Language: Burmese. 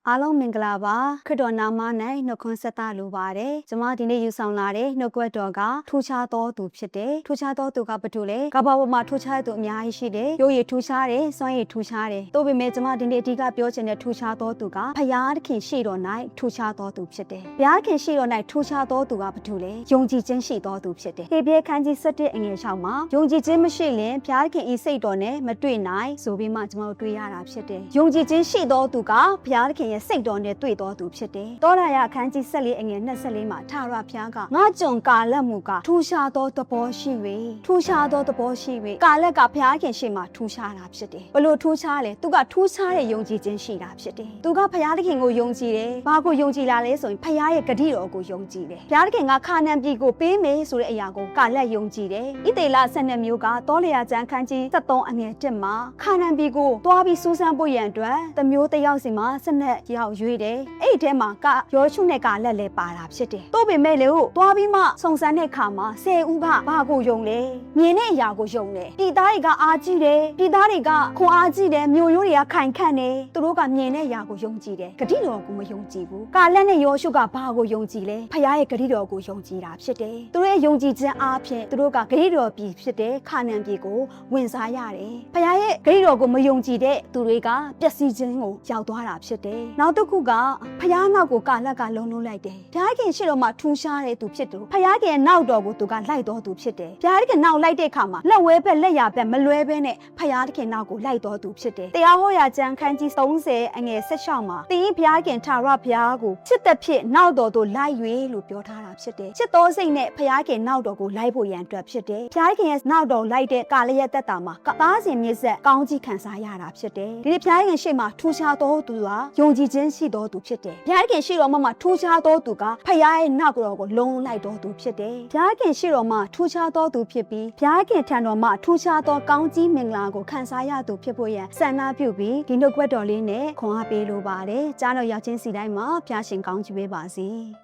အားလုံးမင်္ဂလာပါခရစ်တော်နာမ၌နှုတ်ခွန်းဆက်တာလိုပါတယ်ကျွန်မဒီနေ့ယူဆောင်လာတဲ့နှုတ်ကပတ်တော်ကထူးခြားသောသူဖြစ်တယ်ထူးခြားသောသူကဘာလို့လဲကဘာပေါ်မှာထူးခြားတဲ့သူအများကြီးရှိတယ်ရိုးရည်ထူးခြားတယ်စွမ်းရည်ထူးခြားတယ်တို့ပေမဲ့ကျွန်မဒီနေ့အဓိကပြောချင်တဲ့ထူးခြားသောသူကဖယားသခင်ရှိတော်၌ထူးခြားသောသူဖြစ်တယ်ဖယားသခင်ရှိတော်၌ထူးခြားသောသူကဘာလို့လဲယုံကြည်ခြင်းရှိသောသူဖြစ်တယ်ဟေဘရဲခန်းကြီး7အငယ်6မှာယုံကြည်ခြင်းမရှိရင်ဖယားသခင်ဤစိတ်တော်နဲ့မတွေ့နိုင်ဆိုပြီးမှကျွန်တော်တွေ့ရတာဖြစ်တယ်ယုံကြည်ခြင်းရှိသောသူကဖယားသခင်ရဲ့စိတ်တော်နဲ့တွေ့တော်သူဖြစ်တယ်။တောရရအခန်းကြီး14အငယ်24မှာထာဝရဘုရားကငါကြုံကာလက်မူကထူးခြားသောသဘောရှိ၍ထူးခြားသောသဘောရှိ၍ကာလက်ကဘုရားခင်ရှိမှထူးခြားတာဖြစ်တယ်။ဘလို့ထူးခြားလဲသူကထူးခြားတဲ့ယုံကြည်ခြင်းရှိတာဖြစ်တယ်။သူကဘုရားသခင်ကိုယုံကြည်တယ်။ဘာကိုယုံကြည်လာလဲဆိုရင်ဘုရားရဲ့ဂတိတော်ကိုယုံကြည်တယ်။ဘုရားသခင်ကခါနန်ပြည်ကိုပေးမယ်ဆိုတဲ့အရာကိုကာလက်ယုံကြည်တယ်။ဣသေလ12မျိုးကတောလျာကျမ်းခန်းကြီး73အငယ်1မှာခါနန်ပြည်ကိုတွားပြီးစူးစမ်းဖို့ရန်အတွက်တမျိုးတစ်ယောက်စီမှာ12ယောက်ရွေးတယ်။အဲ့ဒီထဲမှာကယောရှုနဲ့ကာလက်လဲပါတာဖြစ်တယ်။တို့ပေမဲ့လို့တွားပြီးမှစုံစမ်းတဲ့ခါမှာ10ဦးကဘာကိုယုံလဲ။မြင်တဲ့အရာကိုယုံတယ်။ပြည်သားတွေကအားကြီးတယ်။ပြည်သားတွေကခွန်အားကြီးတယ်။မြို့ရိုးတွေကခိုင်ခန့်တယ်။သူတို့ကမြင်တဲ့အရာကိုယုံကြည်တယ်။ဂတိတော်ကိုမယုံကြည်ဘူး။ကာလက်နဲ့ယောရှုကဘာကိုယုံကြည်လဲ။ဖခင်ရဲ့ဂတိတော်ကိုယုံကြည်တာဖြစ်တယ်။သူတို့ရဲ့ယုံကြည်ခြင်းအားဖြင့်သူတို့ကဂတိတော်ပြည်ဖြစ်တဲ့ခါနန်ပြည်ကိုဝင်စားရတယ်။ဖခင်ရဲ့ဂတိတော်ကိုမယုံကြည်တဲ့သူတွေကပျက်စီးခြင်းကိုရောက်သွားတာဖြစ်တယ်။နောက်တစ်ခုကဖခင်နောက်ကိုကာလက်ကလုံးလုံးလိုက်တယ်။ဘုရားခင်ရှိတော်မှာထူးခြားတဲ့သူဖြစ်သူဘုရားခင်နောက်တော်ကိုသူကလိုက်တော်သူဖြစ်တယ်။ဘုရားခင်နောက်လိုက်တဲ့အခါမှာလက်ဝဲဘက်လက်ရဘက်မလွဲဘဲနဲ့ဘုရားခင်နောက်ကိုလိုက်တော်သူဖြစ်တယ်။တရားဟောရာကျမ်းခန်းကြီး30အငယ်16မှာသင်ဘုရားခင်ထာဝရဘုရားကိုချစ်တဲ့ဖြစ်နောက်တော်သို့လိုက်၍လို့ပြောထားတာဖြစ်တယ်။ချစ်တော်စိတ်နဲ့ဘုရားခင်နောက်တော်ကိုလိုက်ဖို့ရန်အတွက်ဖြစ်တယ်။ဘုရားခင်ရဲ့နောက်တော်လိုက်တဲ့ကာလရက်သက်တာမှာသားစဉ်မြစ်ဆက်ကောင်းကြီးခံစားရတာဖြစ်တယ်။ဒီဘုရားခင်ရှေ့မှာထူးခြားတော်သူဟာယုံကြည်ခြင်းရှိတော်သူဖြစ်တယ်။ဘုရားခင်ရှိတော်မှာထူးခြားသောသူကဖခင်ရဲ့နောက်တော်ကိုလုံးလိုက်တော်သူဖြစ်တယ်။ဘုရားခင်ရှိတော်မှာထူးခြားသောသူဖြစ်ပြီးဘုရားခင်ထံတော်မှာထူးခြားသောကောင်းကြီးမင်္ဂလာကိုခံစားရသူဖြစ်ဖို့ရန်ဆန္ဒပြုပြီးဒီနှုတ်ကပတ်တော်လေးနဲ့ခွန်အားပေးလိုပါတယ်။ကြားတော်ရောက်ချင်းစီတိုင်းမှာဘုရားရှင်ကောင်းချီးပေးပါစေ။